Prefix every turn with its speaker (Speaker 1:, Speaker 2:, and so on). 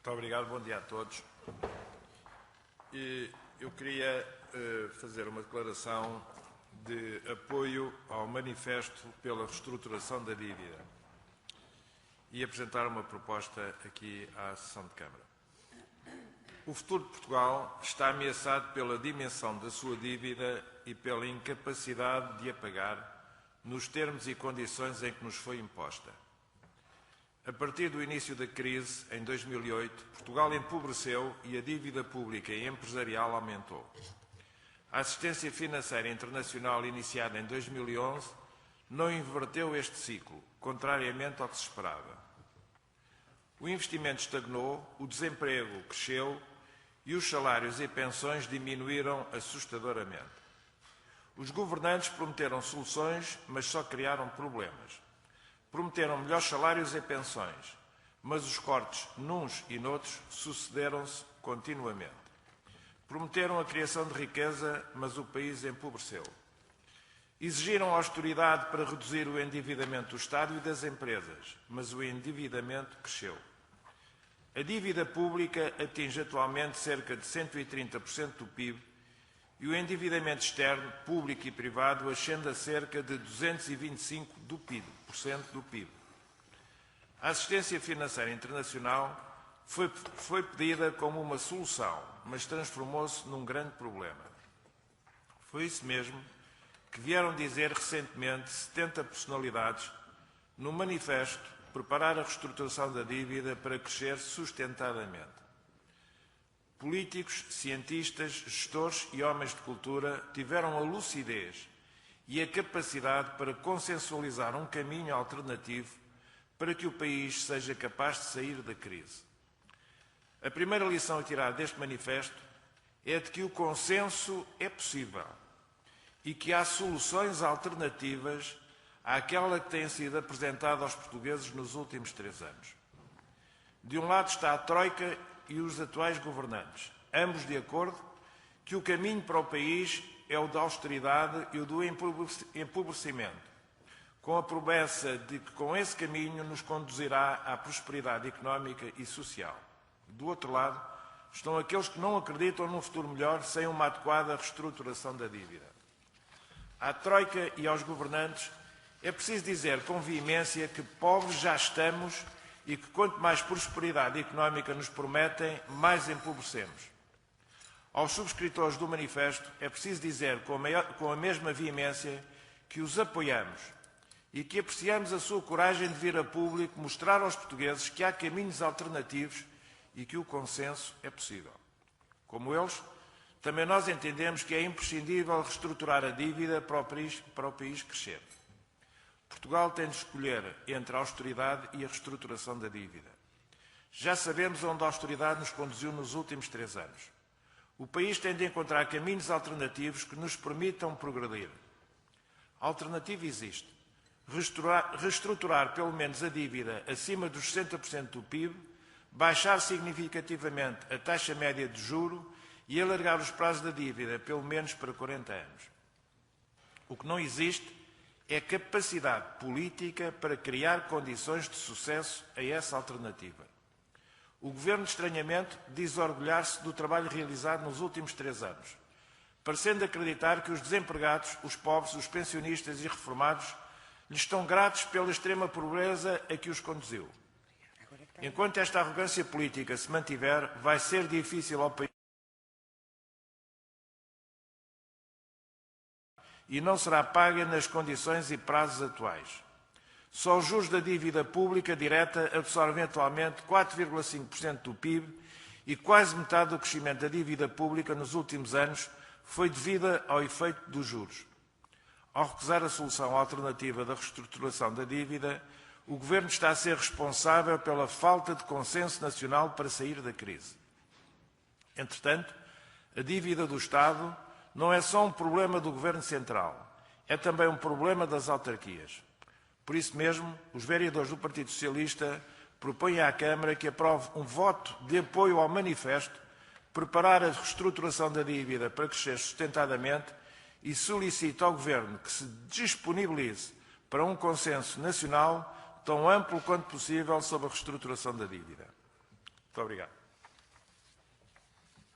Speaker 1: Muito obrigado, bom dia a todos. Eu queria fazer uma declaração de apoio ao manifesto pela reestruturação da dívida e apresentar uma proposta aqui à sessão de Câmara. O futuro de Portugal está ameaçado pela dimensão da sua dívida e pela incapacidade de a pagar nos termos e condições em que nos foi imposta. A partir do início da crise, em 2008, Portugal empobreceu e a dívida pública e empresarial aumentou. A assistência financeira internacional iniciada em 2011 não inverteu este ciclo, contrariamente ao que se esperava. O investimento estagnou, o desemprego cresceu e os salários e pensões diminuíram assustadoramente. Os governantes prometeram soluções, mas só criaram problemas. Prometeram melhores salários e pensões, mas os cortes nuns e noutros sucederam-se continuamente. Prometeram a criação de riqueza, mas o país empobreceu. Exigiram austeridade para reduzir o endividamento do Estado e das empresas, mas o endividamento cresceu. A dívida pública atinge atualmente cerca de 130% do PIB e o endividamento externo, público e privado, ascende a cerca de 225% do PIB. A assistência financeira internacional foi pedida como uma solução, mas transformou-se num grande problema. Foi isso mesmo que vieram dizer recentemente 70 personalidades no manifesto Preparar a reestruturação da dívida para crescer sustentadamente. Políticos, cientistas, gestores e homens de cultura tiveram a lucidez e a capacidade para consensualizar um caminho alternativo para que o país seja capaz de sair da crise. A primeira lição a tirar deste manifesto é de que o consenso é possível e que há soluções alternativas àquela que tem sido apresentada aos portugueses nos últimos 3 anos. De um lado está a Troika e os atuais governantes, ambos de acordo que o caminho para o país é o da austeridade e o do empobrecimento, com a promessa de que com esse caminho nos conduzirá à prosperidade económica e social. Do outro lado, estão aqueles que não acreditam num futuro melhor sem uma adequada reestruturação da dívida. À Troika e aos governantes é preciso dizer com veemência que pobres já estamos e que quanto mais prosperidade económica nos prometem, mais empobrecemos. Aos subscritores do manifesto é preciso dizer com a mesma veemência que os apoiamos e que apreciamos a sua coragem de vir a público mostrar aos portugueses que há caminhos alternativos e que o consenso é possível. Como eles, também nós entendemos que é imprescindível reestruturar a dívida para o país crescer. Portugal tem de escolher entre a austeridade e a reestruturação da dívida. Já sabemos onde a austeridade nos conduziu nos últimos 3 anos. O país tem de encontrar caminhos alternativos que nos permitam progredir. A alternativa existe. Reestruturar pelo menos a dívida acima dos 60% do PIB, baixar significativamente a taxa média de juro e alargar os prazos da dívida pelo menos para 40 anos. O que não existe é capacidade política para criar condições de sucesso a essa alternativa. O Governo, estranhamente, diz orgulhar-se do trabalho realizado nos últimos 3 anos, parecendo acreditar que os desempregados, os pobres, os pensionistas e reformados lhes estão gratos pela extrema pobreza a que os conduziu. Enquanto esta arrogância política se mantiver, vai ser difícil ao país e não será paga nas condições e prazos atuais. Só os juros da dívida pública direta absorvem atualmente 4,5% do PIB e quase metade do crescimento da dívida pública nos últimos anos foi devida ao efeito dos juros. Ao recusar a solução alternativa da reestruturação da dívida, o Governo está a ser responsável pela falta de consenso nacional para sair da crise. Entretanto, a dívida do Estado não é só um problema do Governo Central, é também um problema das autarquias. Por isso mesmo, os vereadores do Partido Socialista propõem à Câmara que aprove um voto de apoio ao manifesto, preparar a reestruturação da dívida para crescer sustentadamente e solicita ao Governo que se disponibilize para um consenso nacional tão amplo quanto possível sobre a reestruturação da dívida. Muito obrigado.